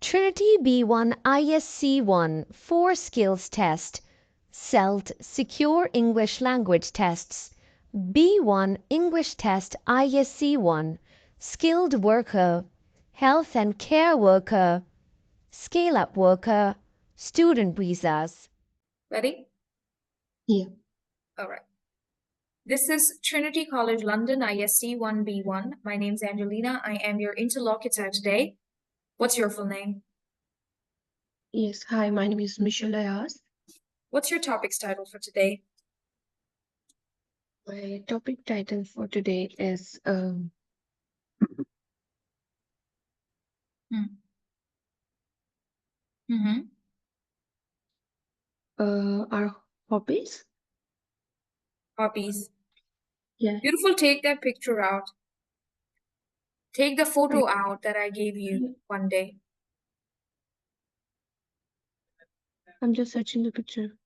Trinity B1 ISE-1 4 Skills Test, SELT Secure English Language Tests, B1 English Test ISE-1, Skilled Worker, Health and Care Worker, Scale-Up Worker, Student Visas. Ready? Yeah. All right. This is Trinity College London ISE-1 B1. My name's Angelina. I am your interlocutor today. What's your full name? Yes. Hi, my name is Michelle Ayaz. What's your topic's title for today? My topic title for today is our hobbies. Hobbies. Yeah. Beautiful. Take that picture out. Take the photo out that I gave you one day. I'm just searching the picture.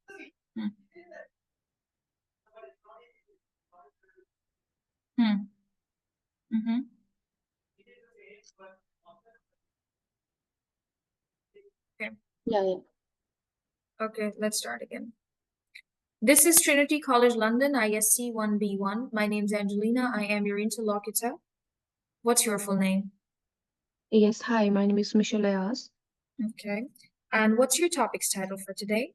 Okay. Yeah. Okay, let's start again. This is Trinity College London ISE-1 B1. My name's Angelina. I am your interlocutor. What's your full name? Yes. Hi, my name is Michelle Ayaz. Okay. And what's your topic's title for today?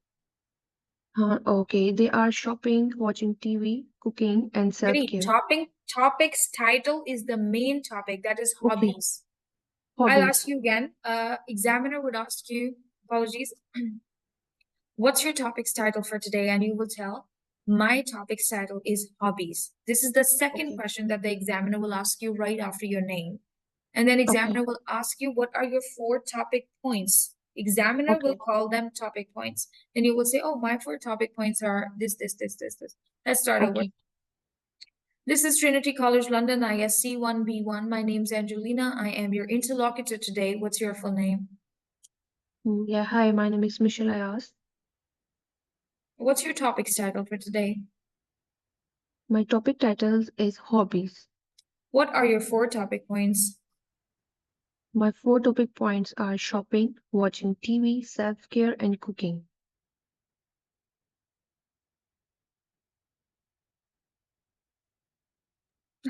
Okay. They are shopping, watching TV, cooking, and self-care. Topic's title is the main topic. That is hobbies. Okay. I'll ask you again. Examiner would ask you, apologies. What's your topic's title for today? And you will tell, my topic's title is hobbies. This is the second question that the examiner will ask you right after your name. And then examiner will ask you, what are your 4 topic points? Examiner will call them topic points. And you will say, oh, my 4 topic points are this. Let's start over. This is Trinity College London ISE-1 B1. My name's Angelina. I am your interlocutor today. What's your full name? Yeah. Hi, my name is Michelle Ayaz. What's your topic's title for today? My topic title is hobbies. What are your 4 topic points? My 4 topic points are shopping, watching TV, self-care, and cooking.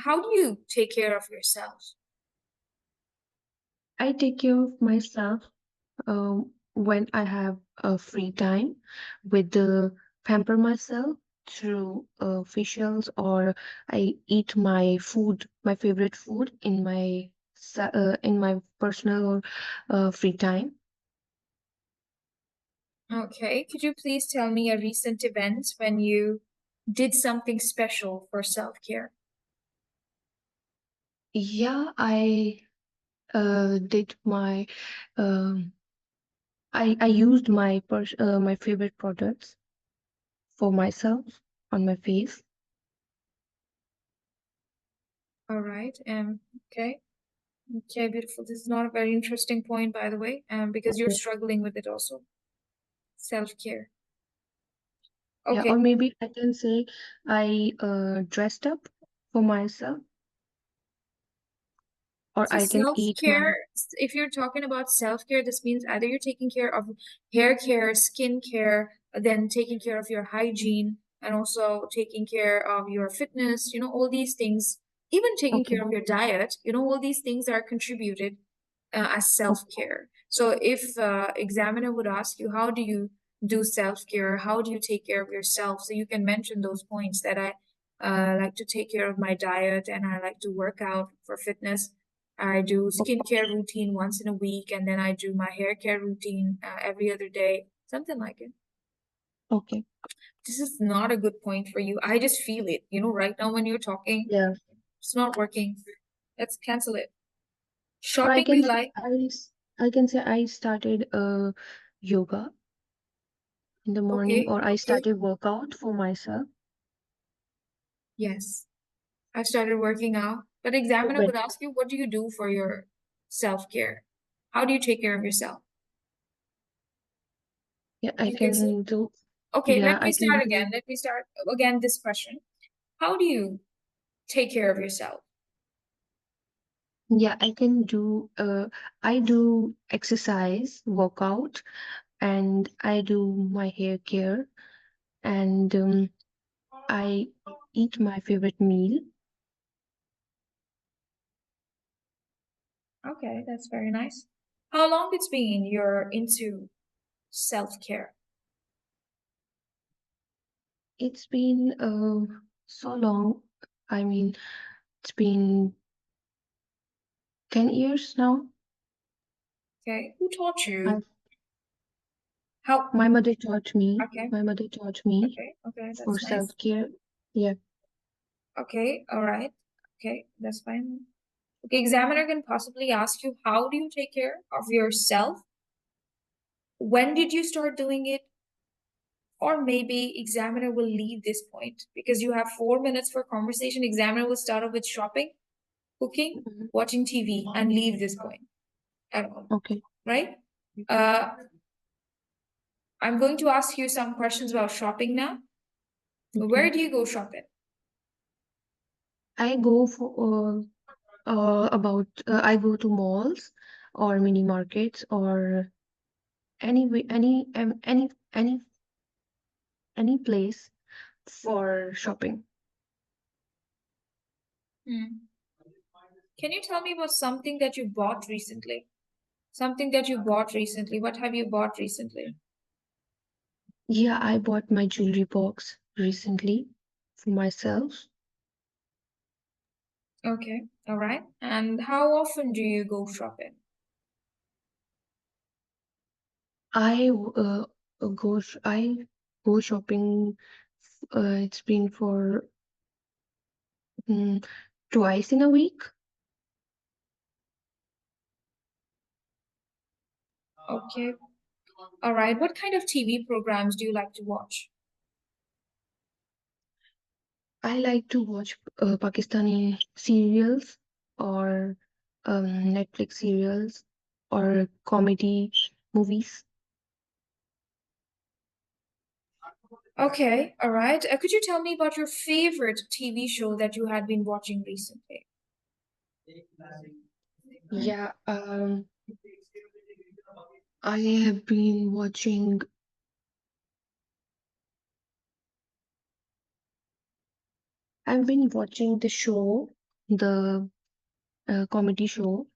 How do you take care of yourself? I take care of myself when I have a free time with the pamper myself through facials, or I eat my food, my favorite food in my personal or free time. Okay, could you please tell me a recent event when you did something special for self-care? Yeah, I did my I used my my favorite products for myself on my face. All right. Okay. Okay, beautiful. This is not a very interesting point, by the way, because you're struggling with it also. Self-care. Yeah, Okay. or maybe I can say I dressed up for myself, or So I can eat my. self-care, if you're talking about self-care, this means either you're taking care of hair care, skin care, then taking care of your hygiene, and also taking care of your fitness, all these things, even taking care of your diet, all these things are contributed as self-care. So if examiner would ask you, how do you do self-care? How do you take care of yourself? So you can mention those points that I like to take care of my diet, and I like to work out for fitness. I do skincare routine once in a week, and then I do my hair care routine every other day, something like it. Okay. This is not a good point for you. I just feel it, right now when you're talking. Yeah. It's not working. Let's cancel it. Or I Shopping can we say like. I can say I started yoga in the morning, or I started workout for myself. Yes. I started working out. But examiner would ask you, what do you do for your self-care? How do you take care of yourself? Yeah, I can do. Okay, Yeah, let me start again. Let me start again this question. How do you take care of yourself? Yeah, I can do I do exercise, workout, and I do my hair care, and I eat my favorite meal. Okay, that's very nice. How long it's been you're into self-care? It's been so long. I mean, it's been 10 years now. Okay, who taught I you? How? My mother taught me. Okay, My mother taught me okay, for that's nice. self-care. Yeah. Okay, all right. Okay, that's fine. Okay, examiner can possibly ask you, how do you take care of yourself? When did you start doing it? Or maybe examiner will leave this point because you have 4 minutes for conversation. Examiner will start off with shopping, cooking, Mhm. watching TV, and leave this point at all, Okay. right? Uh, I'm going to ask you some questions about shopping now. Where Okay. do you go shopping? I go for I go to malls or mini markets or any place for shopping. Hmm. Can you tell me about something that you bought recently? Something that you bought recently. What have you bought recently? Yeah, I bought my jewelry box recently for myself. Okay, all right. And how often do you go shopping? I I go shopping. It's been for mm, twice in a week. Okay, all right. What kind of TV programs do you like to watch? I like to watch Pakistani serials or Netflix serials or comedy movies. Okay, all right. Could you tell me about your favorite TV show that you had been watching recently? Yeah, I have been watching. I've been watching the show, the comedy show.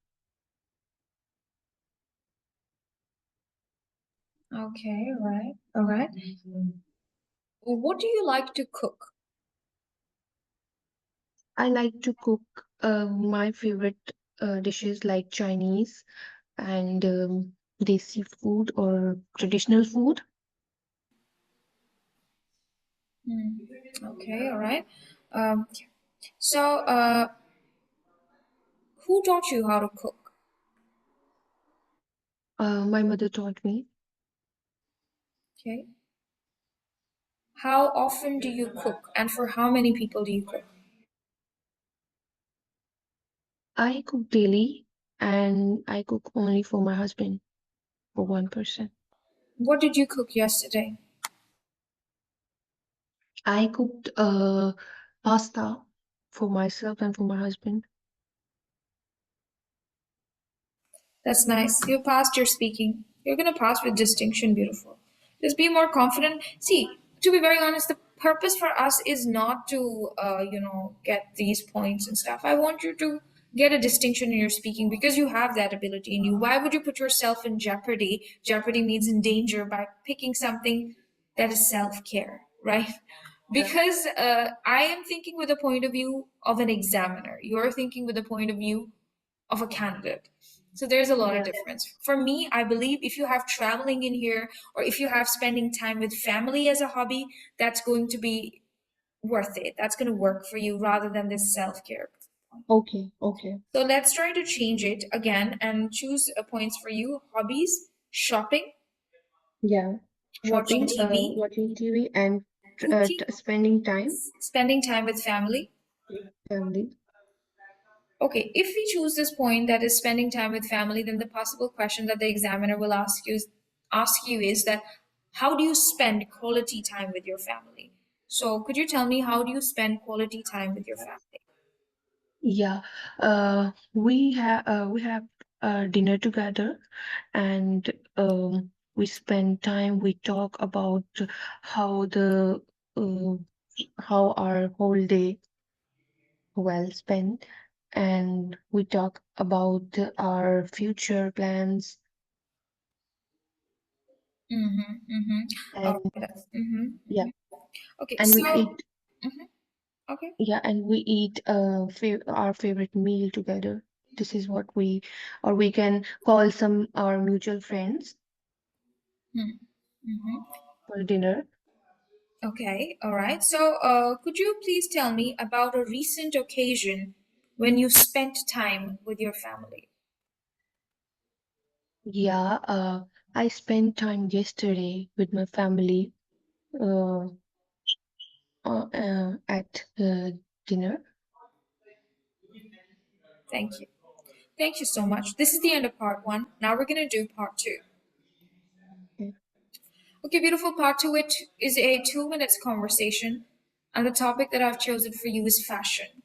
Okay, all right, all right. What do you like to cook? I like to cook my favorite dishes like Chinese and desi food or traditional food. Hmm. Okay, all right. Um, so, who taught you how to cook? My mother taught me. Okay. How often do you cook, and for how many people do you cook? I cook daily and I cook only for my husband, for one person. What did you cook yesterday? I cooked pasta for myself and for my husband. That's nice. You passed your speaking. You're gonna pass with distinction, beautiful. Just be more confident. See, to be very honest, the purpose for us is not to, get these points and stuff. I want you to get a distinction in your speaking because you have that ability in you. Why would you put yourself in jeopardy? Jeopardy means in danger by picking something that is self-care, right? Yeah. Because I am thinking with the point of view of an examiner. You're thinking with the point of view of a candidate. So there's a lot of Yeah. difference. For me, I believe if you have traveling in here or if you have spending time with family as a hobby, that's going to be worth it. That's going to work for you rather than this self-care. Okay. Okay. So let's try to change it again and choose points for you. Hobbies, shopping, Yeah. watching Shopping, TV, watching TV, and cooking, spending time spending time with family. with family. Okay, if we choose this point that is spending time with family, then the possible question that the examiner will ask you is that how do you spend quality time with your family? So could you tell me how do you spend quality time with your family? Yeah, we have dinner together, and we spend time. We talk about how the uh, how our whole day well spent, and we talk about our future plans, Mm-hmm, mm-hmm. and Oh, that's, mm-hmm, yeah, mm-hmm. Okay, and we so, eat. mhm, okay. Yeah, and we eat our favorite meal together. This is what we, or we can call some our mutual friends Mm-hmm. for dinner. Okay, all right. So, could you please tell me about a recent occasion when you spent time with your family? Yeah, I spent time yesterday with my family uh, at dinner. Thank you. Thank you so much. This is the end of part one. Now we're going to do part two. Okay. Okay, beautiful. Part two, it is a 2 minutes conversation, and the topic that I've chosen for you is fashion.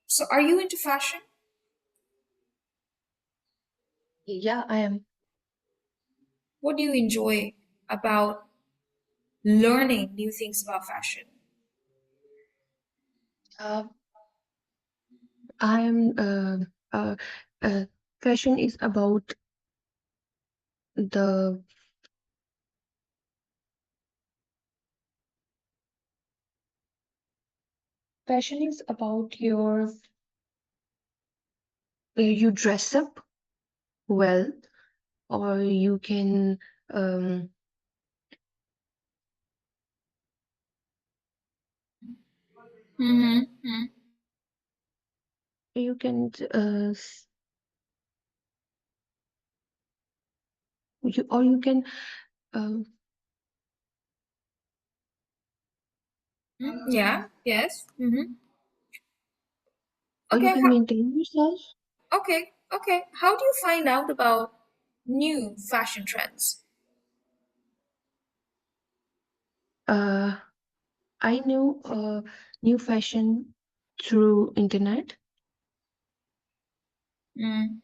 So, are you into fashion? Yeah, I am. What do you enjoy about learning new things about fashion? Uh, I am. Uh, uh, Fashion is about the fashion is about your you dress up well, or you can um Mm-hmm. you can you or you can um Yeah, yes. Mm-hmm. or you Okay, can maintain yourself. okay, okay. How do you find out about new fashion trends? Uh, I know new fashion through internet. Mm,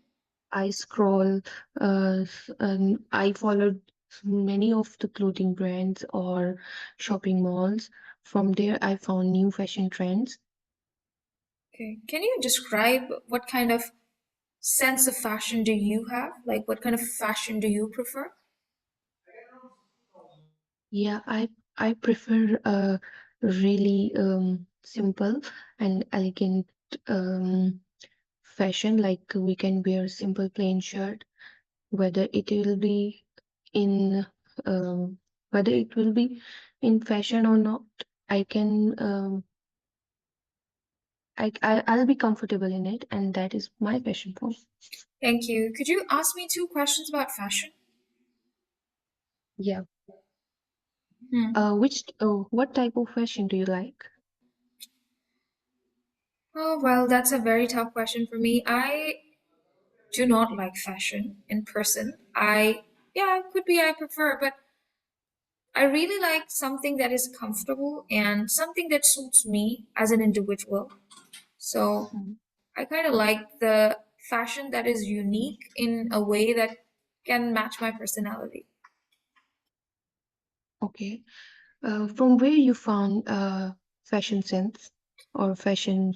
I scroll, and I followed many of the clothing brands or shopping malls. From there, I found new fashion trends. okay. Can you describe what kind of sense of fashion do you have? Like, what kind of fashion do you prefer? Yeah, I prefer really simple and elegant fashion. Like we can wear simple plain shirt, whether it will be in um, whether it will be in fashion or not. I can I'll be comfortable in it, and that is my fashion form. Thank you. Could you ask me two questions about fashion? Yeah. Hmm. What type of fashion do you like? Oh, well, that's a very tough question for me. I do not like fashion in person. Yeah, it could be I prefer, but I really like something that is comfortable and something that suits me as an individual. So Mhm. I kind of like the fashion that is unique in a way that can match my personality. Okay. From where you found fashion sense or fashion?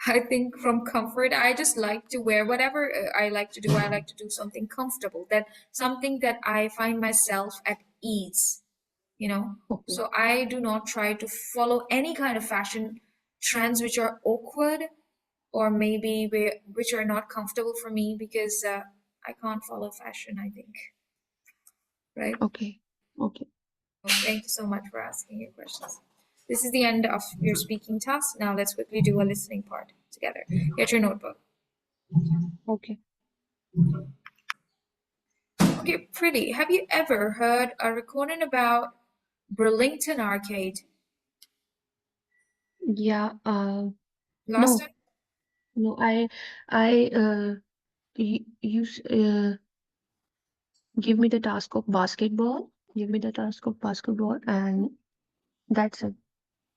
I think from comfort, I just like to wear whatever I like to do. I like to do something comfortable, that something that I find myself at ease, you know. Okay. So I do not try to follow any kind of fashion trends which are awkward or maybe which are not comfortable for me because I can't follow fashion, I think, right? Okay. Okay. Thank you so much for asking your questions. This is the end of your speaking task. Now let's quickly do a listening part together. Get your notebook. Okay. Okay, pretty. Have you ever heard a recording about Burlington Arcade? Yeah. Last No. time? No. I you give me the task of basketball. Give me the task of basketball, and that's it.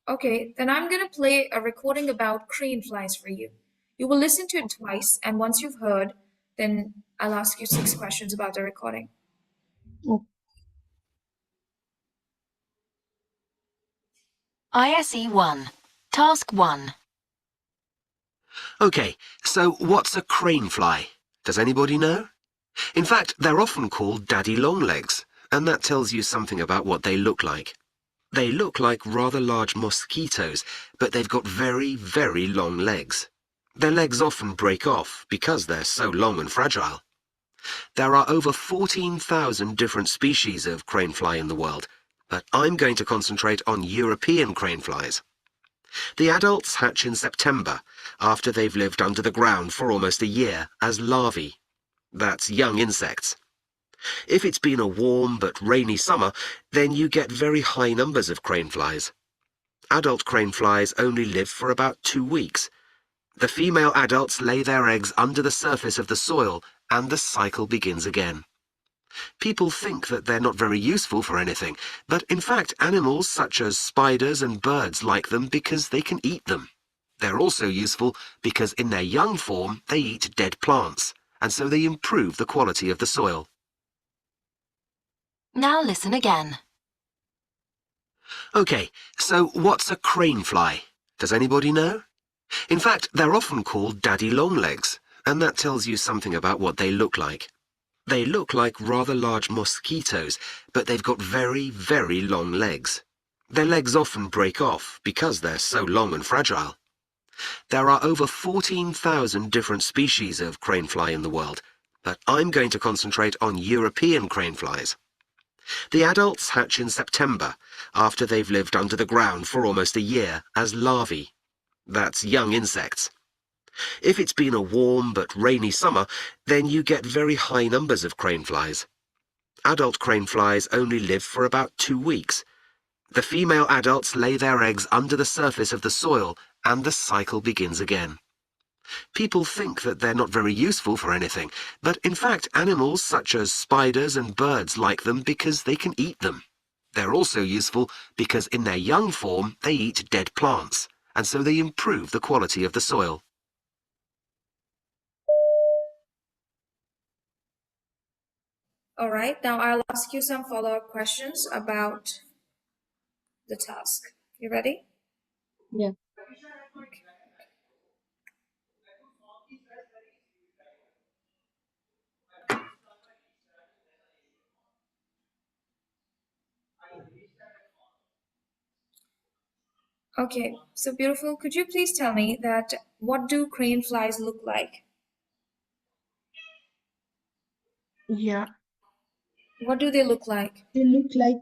Okay, then I'm going to play a recording about crane flies for you. You will listen to it twice, and once you've heard, then I'll ask you 6 questions about the recording. Oh, ISE-1, Task 1. Okay, so what's a crane fly? Does anybody know? In fact, they're often called daddy longlegs, and that tells you something about what they look like. They look like rather large mosquitoes, but they've got very, very long legs. Their legs often break off because they're so long and fragile. There are over 14,000 different species of crane fly in the world, but I'm going to concentrate on European crane flies. The adults hatch in September, after they've lived under the ground for almost a year, as larvae. That's young insects. If it's been a warm but rainy summer, then you get very high numbers of crane flies. Adult crane flies only live for about 2 weeks. The female adults lay their eggs under the surface of the soil, and the cycle begins again. People think that they're not very useful for anything, but in fact animals such as spiders and birds like them because they can eat them. They're also useful because in their young form they eat dead plants, and so they improve the quality of the soil. Now listen again. Okay, so what's a crane fly? Does anybody know? In fact, they're often called daddy longlegs, and that tells you something about what they look like. They look like rather large mosquitoes, but they've got very, very long legs. Their legs often break off because they're so long and fragile. There are over 14,000 different species of crane fly in the world, but I'm going to concentrate on European crane flies. The adults hatch in September, after they've lived under the ground for almost a year, as larvae. That's young insects. If it's been a warm but rainy summer, then you get very high numbers of crane flies. Adult crane flies only live for about 2 weeks. The female adults lay their eggs under the surface of the soil, and the cycle begins again. People think that they're not very useful for anything, but in fact animals such as spiders and birds like them because they can eat them. They're also useful because in their young form they eat dead plants, and so they improve the quality of the soil. All right, now I'll ask you some follow-up questions about the task. You ready? yeah. Okay, so beautiful. Could you please tell me that what do crane flies look like? Yeah. What do they look like? They look like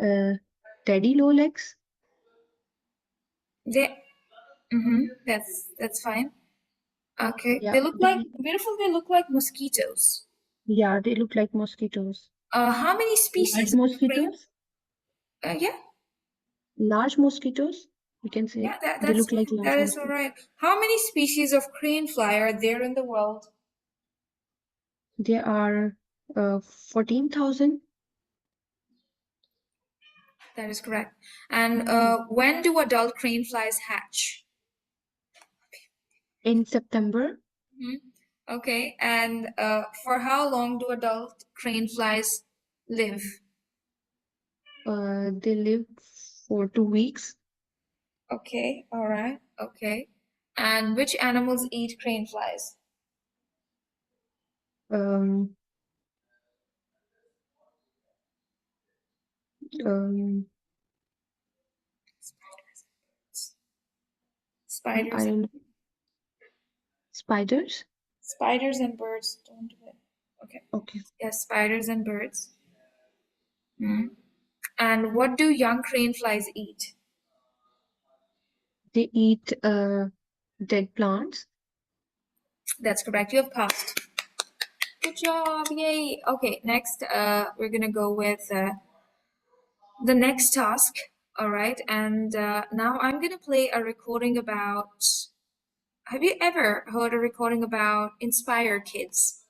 uh, daddy low legs. They, that's fine. Okay, Yeah. they look like beautiful. They look like mosquitoes. Yeah, they look like mosquitoes. How many Large species of crane? mosquitoes. Yeah, Large mosquitoes, you can say. yeah, that, They that's look like fine. That large is all mosquitoes. right. How many species of crane fly are there in the world? There are 14,000. That is correct. And when do adult crane flies hatch? In September. Okay, and for how long do adult crane flies live? They live for 2 weeks. Okay, all right, okay. And which animals eat crane flies? Um, um, I Spiders, don't know. Spiders? spiders and birds. Don't do it. Okay. Okay. Yes, spiders and birds. And what do young crane flies eat? They eat dead plants. That's correct. You have passed. Good job. Yay. Okay, next we're gonna go with the next task. All right, and now I'm gonna play a recording about. Have you ever heard a recording about Inspire Kids?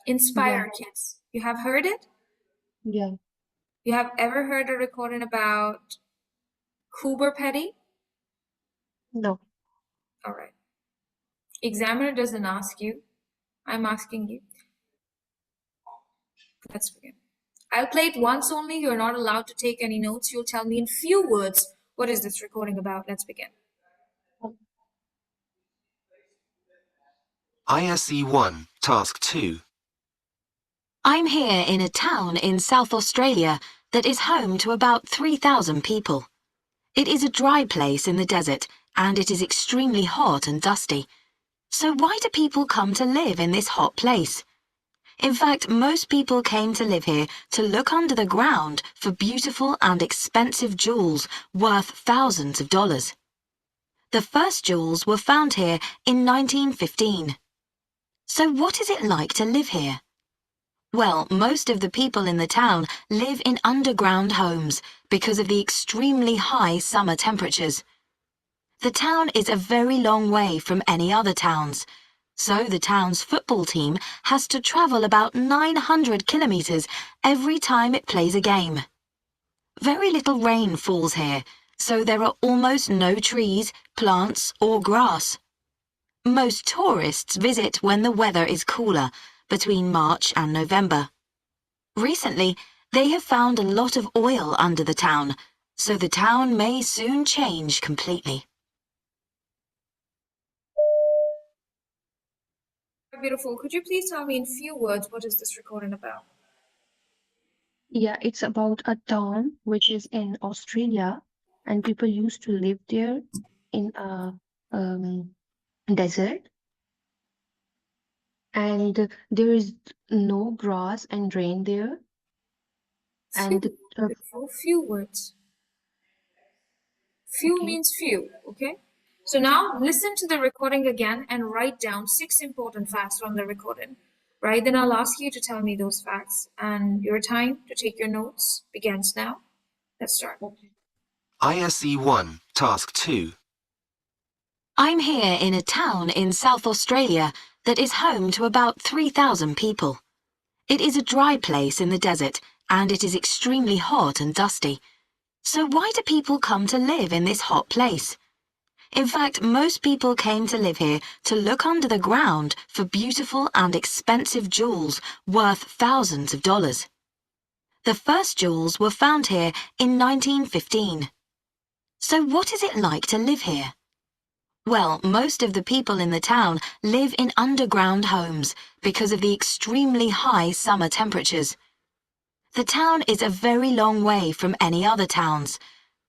Yeah. Inspire Kids. You have heard it? Yeah. You have ever heard a recording about Cooper Petty? No. All right. Examiner doesn't ask you. I'm asking you. Let's begin. I'll play it once only. You're not allowed to take any notes. You'll tell me in few words what is this recording about. Let's begin. ISE-1, Task 2. I'm here in a town in South Australia that is home to about 3,000 people. It is a dry place in the desert and it is extremely hot and dusty. So why do people come to live in this hot place? In fact, most people came to live here to look under the ground for beautiful and expensive jewels worth thousands of dollars. The first jewels were found here in 1915. So what is it like to live here? Well, most of the people in the town live in underground homes because of the extremely high summer temperatures. The town is a very long way from any other towns, so the town's football team has to travel about 900 kilometers every time it plays a game. Very little rain falls here, so there are almost no trees, plants, or grass. Most tourists visit when the weather is cooler, between March and November. Recently, they have found a lot of oil under the town, so the town may soon change completely. Beautiful. Could you please tell me in few words what is this recording about? Yeah, it's about a town which is in Australia, and people used to live there in a desert, and there is no grass and rain there. And Few. Beautiful. Few words. Few okay. means few, okay? So now listen to the recording again and write down 6 important facts from the recording. Right? Then I'll ask you to tell me those facts, and your time to take your notes begins now. Let's start. ISE-1, Task 2. I'm here in a town in South Australia that is home to about 3,000 people. It is a dry place in the desert and it is extremely hot and dusty. So why do people come to live in this hot place? In fact, most people came to live here to look under the ground for beautiful and expensive jewels worth thousands of dollars. The first jewels were found here in 1915. So what is it like to live here? Well, most of the people in the town live in underground homes because of the extremely high summer temperatures. The town is a very long way from any other towns,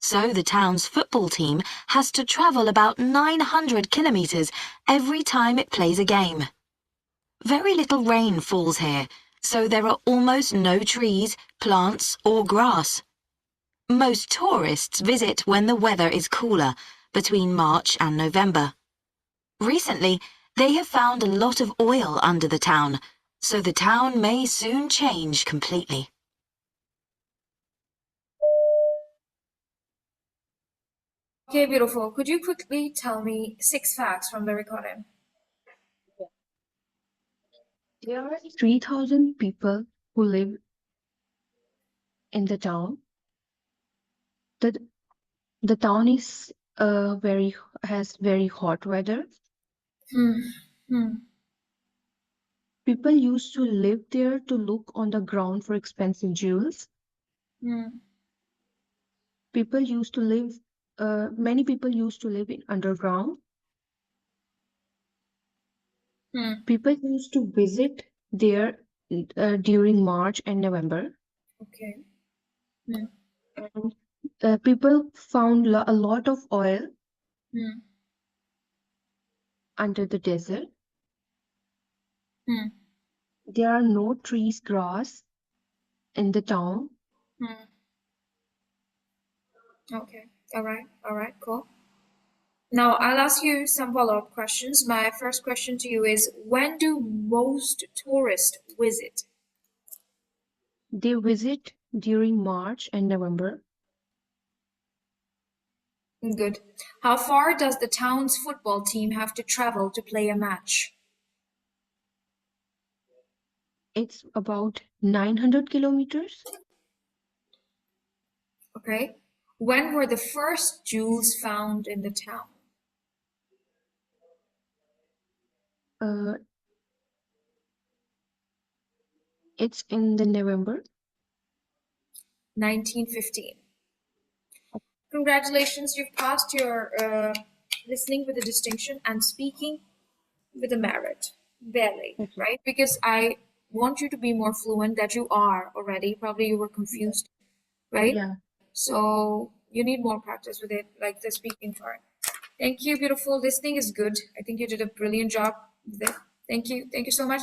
so the town's football team has to travel about 900 kilometers every time it plays a game. Very little rain falls here, so there are almost no trees, plants, or grass. Most tourists visit when the weather is cooler, between March and November. Recently, they have found a lot of oil under the town, so the town may soon change completely. Okay, beautiful. Could you quickly tell me 6 facts from the recording? There are 3,000 people who live in the town. The town is has very hot weather. People used to live there to look on the ground for expensive jewels. People used to live, many people used to live in underground. People used to visit there during March and November. Okay. And people found a lot of oil under the desert. There are no trees, grass in the town. Okay. All right, cool. Now I'll ask you some follow-up questions. My first question to you is, when do most tourists visit? They visit during March and November. Good. How far does the town's football team have to travel to play a match? It's about 900 kilometers. Okay. When were the first jewels found in the town? It's in the November. 1915. Congratulations, you've passed your listening with a distinction and speaking with a merit. Barely, Okay. right? Because I want you to be more fluent, that you are already. Probably you were confused, right? Yeah. So you need more practice with it, like the speaking part. Thank you, beautiful. Listening is good. I think you did a brilliant job with it. Thank you. Thank you so much.